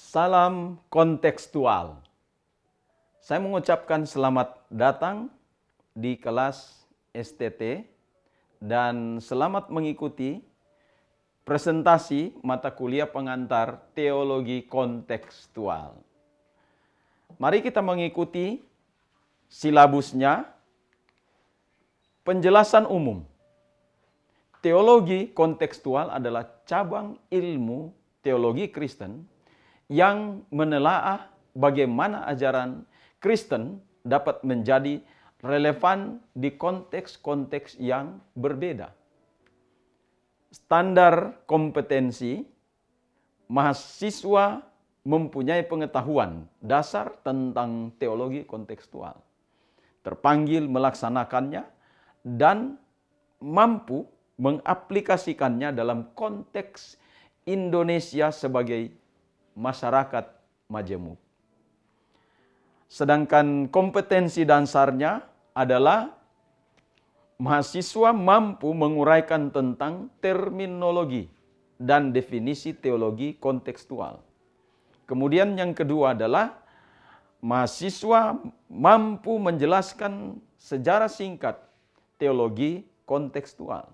Salam kontekstual. Saya mengucapkan selamat datang di kelas STT dan selamat mengikuti presentasi mata kuliah pengantar teologi kontekstual. Mari kita mengikuti silabusnya. Penjelasan umum. Teologi kontekstual adalah cabang ilmu teologi Kristen yang menelaah bagaimana ajaran Kristen dapat menjadi relevan di konteks-konteks yang berbeda. Standar kompetensi, mahasiswa mempunyai pengetahuan dasar tentang teologi kontekstual, terpanggil melaksanakannya, dan mampu mengaplikasikannya dalam konteks Indonesia sebagai masyarakat majemuk. Sedangkan kompetensi dasarnya adalah mahasiswa mampu menguraikan tentang terminologi dan definisi teologi kontekstual. Kemudian yang kedua adalah mahasiswa mampu menjelaskan sejarah singkat teologi kontekstual.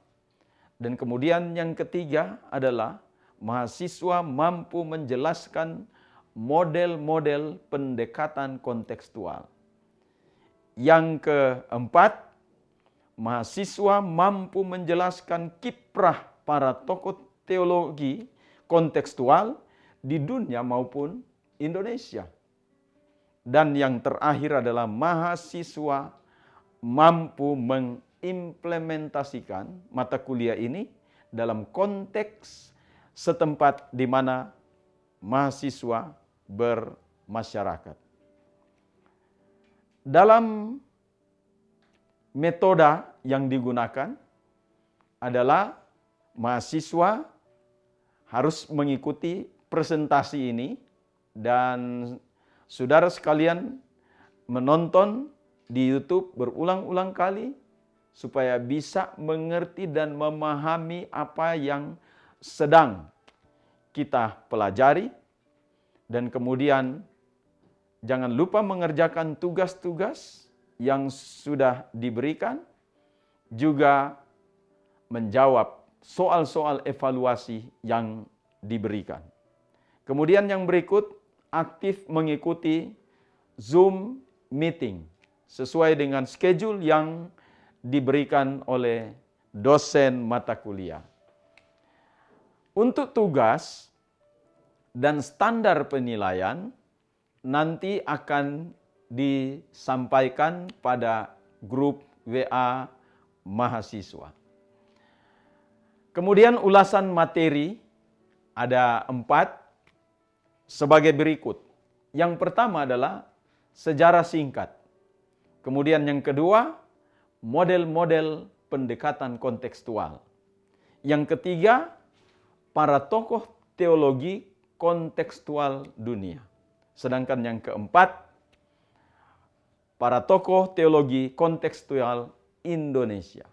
Dan kemudian yang ketiga adalah mahasiswa mampu menjelaskan model-model pendekatan kontekstual. Yang keempat, mahasiswa mampu menjelaskan kiprah para tokoh teologi kontekstual di dunia maupun Indonesia. Dan yang terakhir adalah mahasiswa mampu mengimplementasikan mata kuliah ini dalam konteks setempat di mana mahasiswa bermasyarakat. Dalam metode yang digunakan adalah mahasiswa harus mengikuti presentasi ini dan saudara sekalian menonton di YouTube berulang-ulang kali supaya bisa mengerti dan memahami apa yang sedang kita pelajari, dan kemudian jangan lupa mengerjakan tugas-tugas yang sudah diberikan, juga menjawab soal-soal evaluasi yang diberikan. Kemudian yang berikut, aktif mengikuti Zoom meeting sesuai dengan schedule yang diberikan oleh dosen mata kuliah. Untuk tugas dan standar penilaian nanti akan disampaikan pada grup WA mahasiswa. Kemudian ulasan materi ada 4 sebagai berikut. Yang pertama adalah sejarah singkat. Kemudian yang kedua, model-model pendekatan kontekstual. Yang ketiga, para tokoh teologi kontekstual dunia. Sedangkan yang keempat, para tokoh teologi kontekstual Indonesia.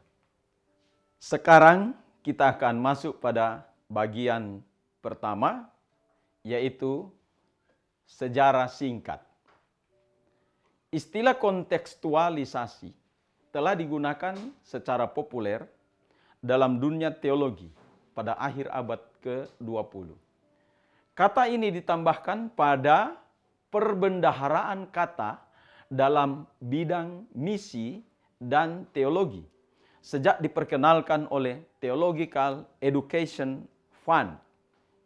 Sekarang kita akan masuk pada bagian pertama, yaitu sejarah singkat. Istilah kontekstualisasi telah digunakan secara populer dalam dunia teologi pada akhir abad ke-20. Kata ini ditambahkan pada perbendaharaan kata dalam bidang misi dan teologi sejak diperkenalkan oleh Theological Education Fund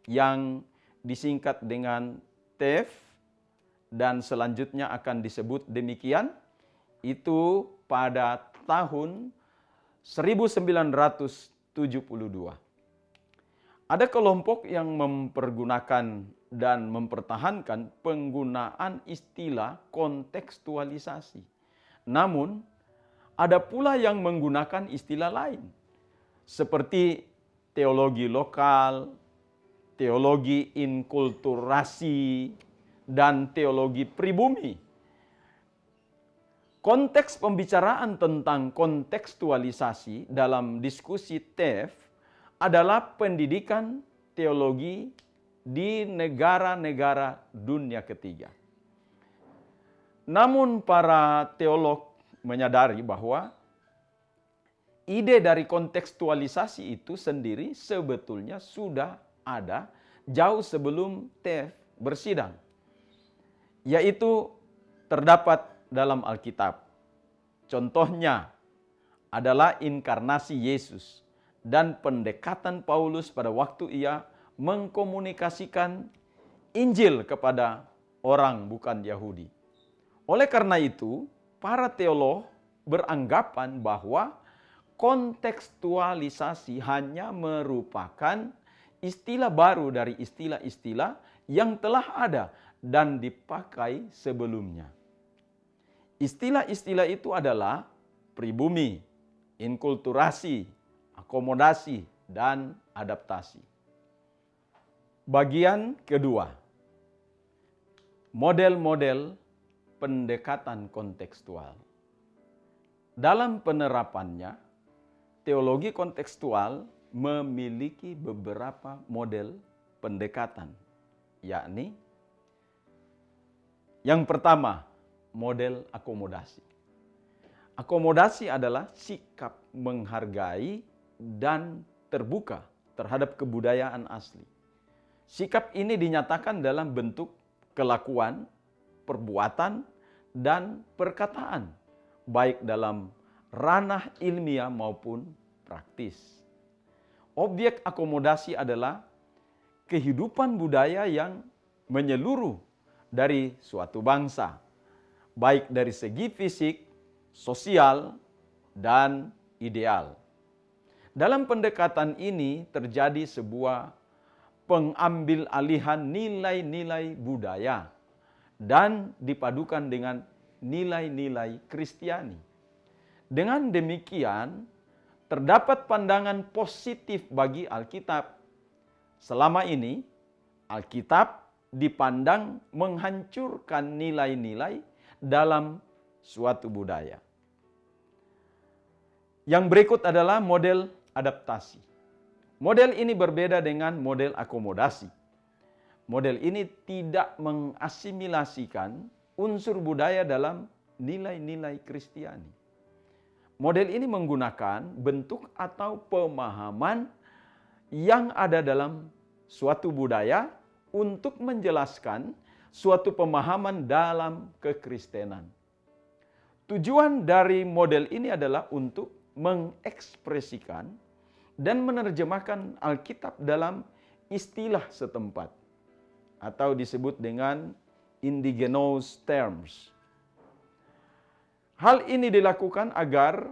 yang disingkat dengan TEF dan selanjutnya akan disebut demikian, itu pada tahun 1972. Ada kelompok yang mempergunakan dan mempertahankan penggunaan istilah kontekstualisasi. Namun, ada pula yang menggunakan istilah lain, seperti teologi lokal, teologi inkulturasi, dan teologi pribumi. Konteks pembicaraan tentang kontekstualisasi dalam diskusi TEF adalah pendidikan teologi di negara-negara dunia ketiga. Namun para teolog menyadari bahwa ide dari kontekstualisasi itu sendiri sebetulnya sudah ada jauh sebelum TF bersidang, yaitu terdapat dalam Alkitab. Contohnya adalah inkarnasi Yesus dan pendekatan Paulus pada waktu ia mengkomunikasikan Injil kepada orang bukan Yahudi. Oleh karena itu, para teolog beranggapan bahwa kontekstualisasi hanya merupakan istilah baru dari istilah-istilah yang telah ada dan dipakai sebelumnya. Istilah-istilah itu adalah pribumi, inkulturasi, akomodasi, dan adaptasi. Bagian kedua, model-model pendekatan kontekstual. Dalam penerapannya, teologi kontekstual memiliki beberapa model pendekatan, yakni yang pertama, model akomodasi. Akomodasi adalah sikap menghargai dan terbuka terhadap kebudayaan asli. Sikap ini dinyatakan dalam bentuk kelakuan, perbuatan, dan perkataan, baik dalam ranah ilmiah maupun praktis. Objek akomodasi adalah kehidupan budaya yang menyeluruh dari suatu bangsa, baik dari segi fisik, sosial, dan ideal. Dalam pendekatan ini terjadi sebuah pengambil alihan nilai-nilai budaya dan dipadukan dengan nilai-nilai Kristiani. Dengan demikian, terdapat pandangan positif bagi Alkitab. Selama ini, Alkitab dipandang menghancurkan nilai-nilai dalam suatu budaya. Yang berikut adalah model adaptasi. Model ini berbeda dengan model akomodasi. Model ini tidak mengasimilasikan unsur budaya dalam nilai-nilai Kristiani. Model ini menggunakan bentuk atau pemahaman yang ada dalam suatu budaya untuk menjelaskan suatu pemahaman dalam kekristenan. Tujuan dari model ini adalah untuk mengekspresikan dan menerjemahkan Alkitab dalam istilah setempat, atau disebut dengan indigenous terms. Hal ini dilakukan agar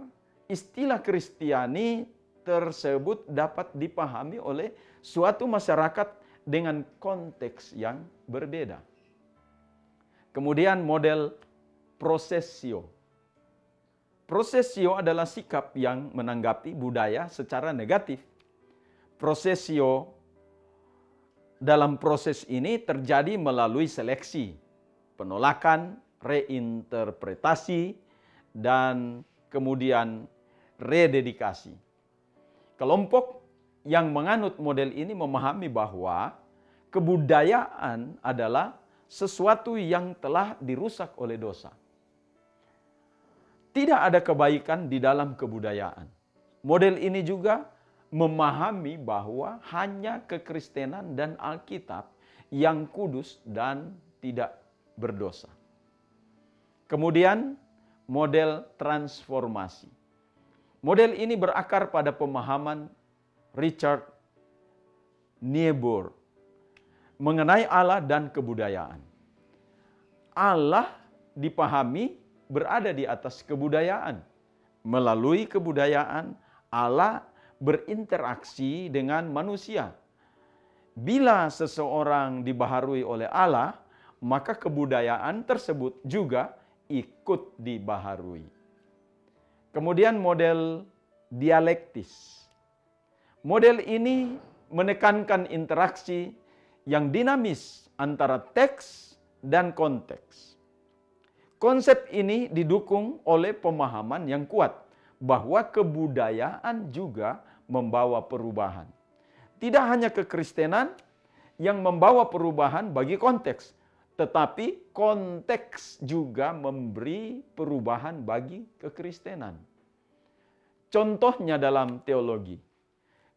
istilah Kristiani tersebut dapat dipahami oleh suatu masyarakat dengan konteks yang berbeda. Kemudian model prosesio. Prosesio adalah sikap yang menanggapi budaya secara negatif. Prosesio dalam proses ini terjadi melalui seleksi, penolakan, reinterpretasi, dan kemudian rededikasi. Kelompok yang menganut model ini memahami bahwa kebudayaan adalah sesuatu yang telah dirusak oleh dosa. Tidak ada kebaikan di dalam kebudayaan. Model ini juga memahami bahwa hanya kekristenan dan Alkitab yang kudus dan tidak berdosa. Kemudian model transformasi. Model ini berakar pada pemahaman Richard Niebuhr mengenai Allah dan kebudayaan. Allah dipahami berada di atas kebudayaan. Melalui kebudayaan, Allah berinteraksi dengan manusia. Bila seseorang dibaharui oleh Allah, maka kebudayaan tersebut juga ikut dibaharui. Kemudian model dialektis. Model ini menekankan interaksi yang dinamis antara teks dan konteks. Konsep ini didukung oleh pemahaman yang kuat bahwa kebudayaan juga membawa perubahan. Tidak hanya kekristenan yang membawa perubahan bagi konteks. Tetapi konteks juga memberi perubahan bagi kekristenan. Contohnya dalam teologi,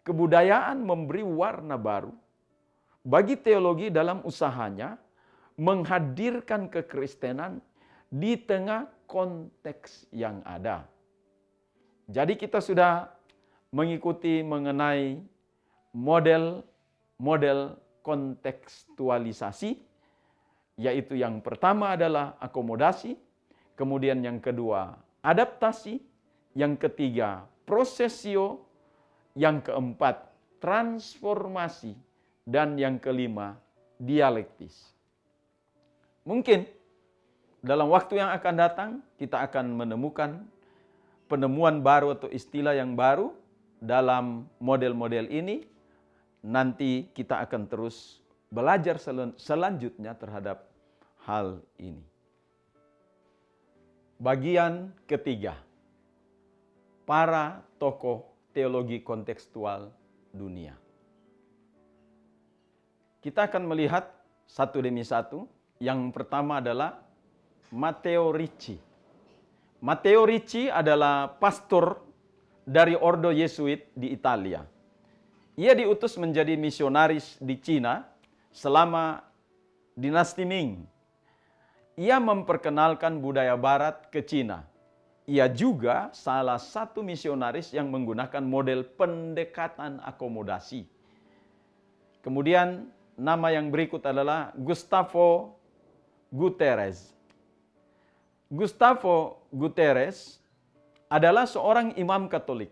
kebudayaan memberi warna baru bagi teologi dalam usahanya menghadirkan kekristenan di tengah konteks yang ada. Jadi kita sudah mengikuti mengenai model kontekstualisasi, yaitu yang pertama adalah akomodasi, kemudian yang kedua adaptasi, yang ketiga prosesio, yang keempat transformasi, dan yang kelima dialektis. Mungkin dalam waktu yang akan datang kita akan menemukan penemuan baru atau istilah yang baru dalam model-model ini. Nanti kita akan terus belajar selanjutnya terhadap hal ini. Bagian ketiga, para tokoh teologi kontekstual dunia. Kita akan melihat satu demi satu. Yang pertama adalah Matteo Ricci. Matteo Ricci adalah pastor dari Ordo Yesuit di Italia. Ia diutus menjadi misionaris di Cina selama dinasti Ming. Ia memperkenalkan budaya barat ke Cina. Ia juga salah satu misionaris yang menggunakan model pendekatan akomodasi. Kemudian nama yang berikut adalah Gustavo Gutierrez. Gustavo Gutierrez adalah seorang imam Katolik.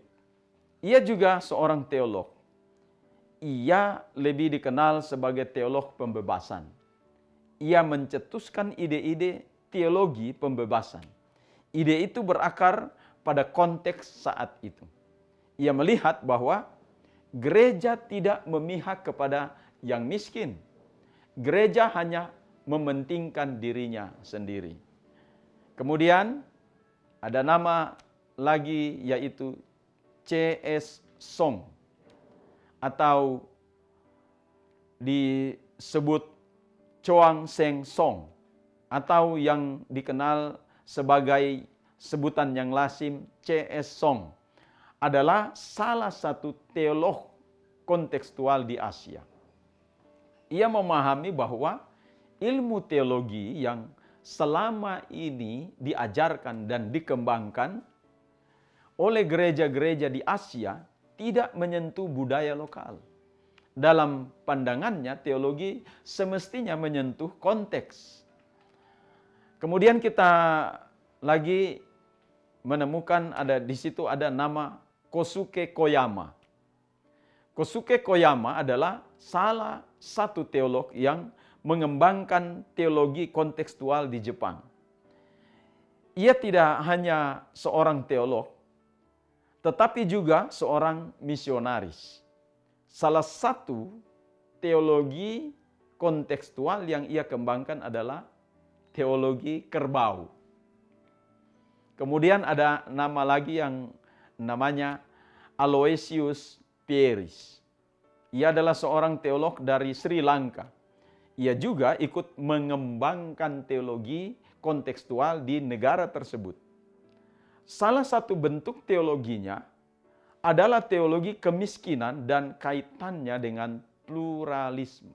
Ia juga seorang teolog. Ia lebih dikenal sebagai teolog pembebasan. Ia mencetuskan ide-ide teologi pembebasan. Ide itu berakar pada konteks saat itu. Ia melihat bahwa gereja tidak memihak kepada yang miskin. Gereja hanya mementingkan dirinya sendiri. Kemudian ada nama lagi yaitu C.S. Song atau disebut Chuang Seng Song atau yang dikenal sebagai sebutan yang lazim C.S. Song adalah salah satu teolog kontekstual di Asia. Ia memahami bahwa ilmu teologi yang selama ini diajarkan dan dikembangkan oleh gereja-gereja di Asia tidak menyentuh budaya lokal. Dalam pandangannya, teologi semestinya menyentuh konteks. Kemudian kita lagi menemukan di situ ada nama Kosuke Koyama. Kosuke Koyama adalah salah satu teolog yang mengembangkan teologi kontekstual di Jepang. Ia tidak hanya seorang teolog, tetapi juga seorang misionaris. Salah satu teologi kontekstual yang ia kembangkan adalah teologi kerbau. Kemudian ada nama lagi yang namanya Aloysius Pieris. Ia adalah seorang teolog dari Sri Lanka. Ia juga ikut mengembangkan teologi kontekstual di negara tersebut. Salah satu bentuk teologinya adalah teologi kemiskinan dan kaitannya dengan pluralisme.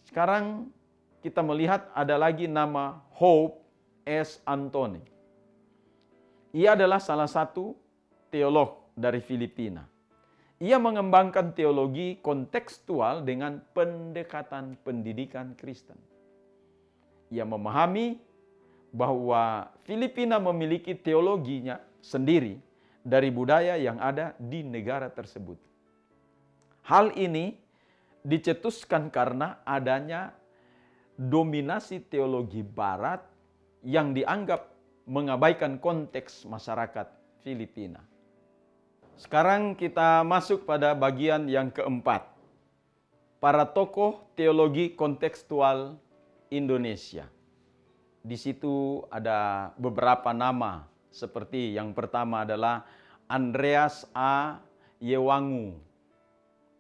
Sekarang kita melihat ada lagi nama Hope S. Anthony. Ia adalah salah satu teolog dari Filipina. Ia mengembangkan teologi kontekstual dengan pendekatan pendidikan Kristen. Ia memahami bahwa Filipina memiliki teologinya sendiri dari budaya yang ada di negara tersebut. Hal ini dicetuskan karena adanya dominasi teologi barat yang dianggap mengabaikan konteks masyarakat Filipina. Sekarang kita masuk pada bagian yang keempat. Para tokoh teologi kontekstual Indonesia. Di situ ada beberapa nama, seperti yang pertama adalah Andreas A. Yewangu.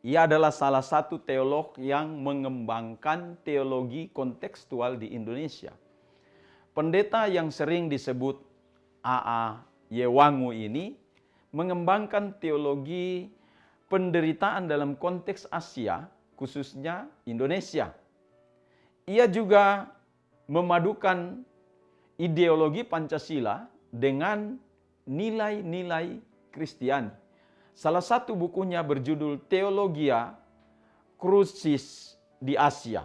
Ia adalah salah satu teolog yang mengembangkan teologi kontekstual di Indonesia. Pendeta yang sering disebut A.A. Yewangu ini mengembangkan teologi penderitaan dalam konteks Asia, khususnya Indonesia. Ia juga memadukan ideologi Pancasila dengan nilai-nilai Kristiani. Salah satu bukunya berjudul Theologia Crucis di Asia,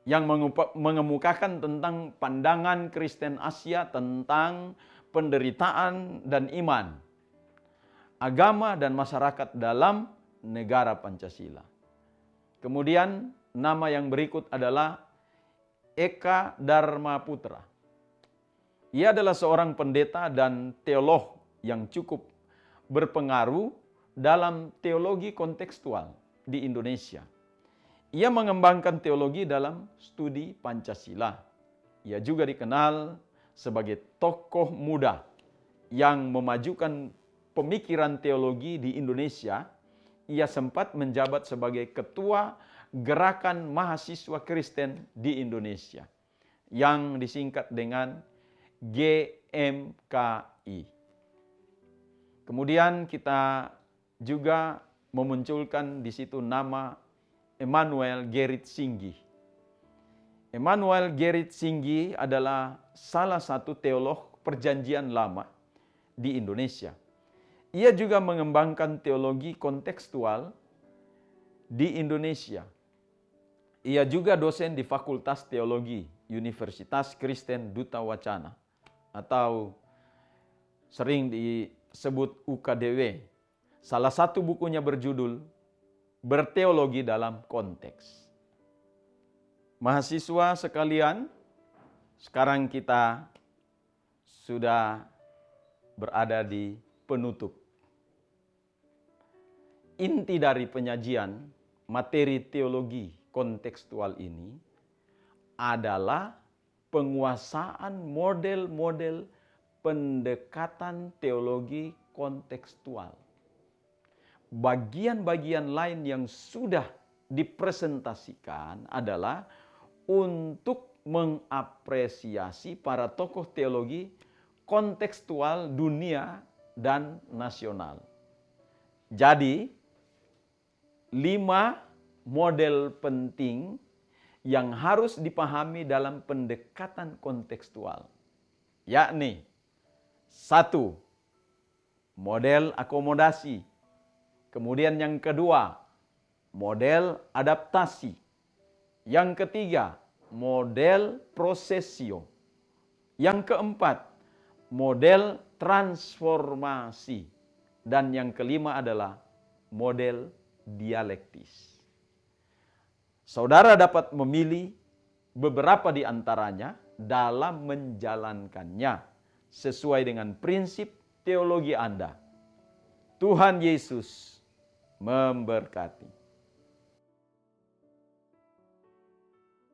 yang mengemukakan tentang pandangan Kristen Asia tentang penderitaan dan iman, agama dan masyarakat dalam negara Pancasila. Kemudian nama yang berikut adalah Eka Dharma Putra. Ia adalah seorang pendeta dan teolog yang cukup berpengaruh dalam teologi kontekstual di Indonesia. Ia mengembangkan teologi dalam studi Pancasila. Ia juga dikenal sebagai tokoh muda yang memajukan pemikiran teologi di Indonesia. Ia sempat menjabat sebagai ketua Gerakan Mahasiswa Kristen di Indonesia, yang disingkat dengan GMKI. Kemudian kita juga memunculkan di situ nama Emmanuel Gerrit Singgi. Emmanuel Gerrit Singgi adalah salah satu teolog Perjanjian Lama di Indonesia. Ia juga mengembangkan teologi kontekstual di Indonesia. Ia juga dosen di Fakultas Teologi Universitas Kristen Duta Wacana, atau sering disebut UKDW. Salah satu bukunya berjudul Berteologi dalam Konteks. Mahasiswa sekalian, sekarang kita sudah berada di penutup. Inti dari penyajian materi teologi kontekstual ini adalah penguasaan model-model pendekatan teologi kontekstual. Bagian-bagian lain yang sudah dipresentasikan adalah untuk mengapresiasi para tokoh teologi kontekstual dunia dan nasional. Jadi, 5 model penting yang harus dipahami dalam pendekatan kontekstual, yakni 1. Model akomodasi. Kemudian yang kedua, model adaptasi. Yang ketiga, model prosesio. Yang keempat, model transformasi. Dan yang kelima adalah model dialektis. Saudara dapat memilih beberapa di antaranya dalam menjalankannya sesuai dengan prinsip teologi Anda. Tuhan Yesus memberkati.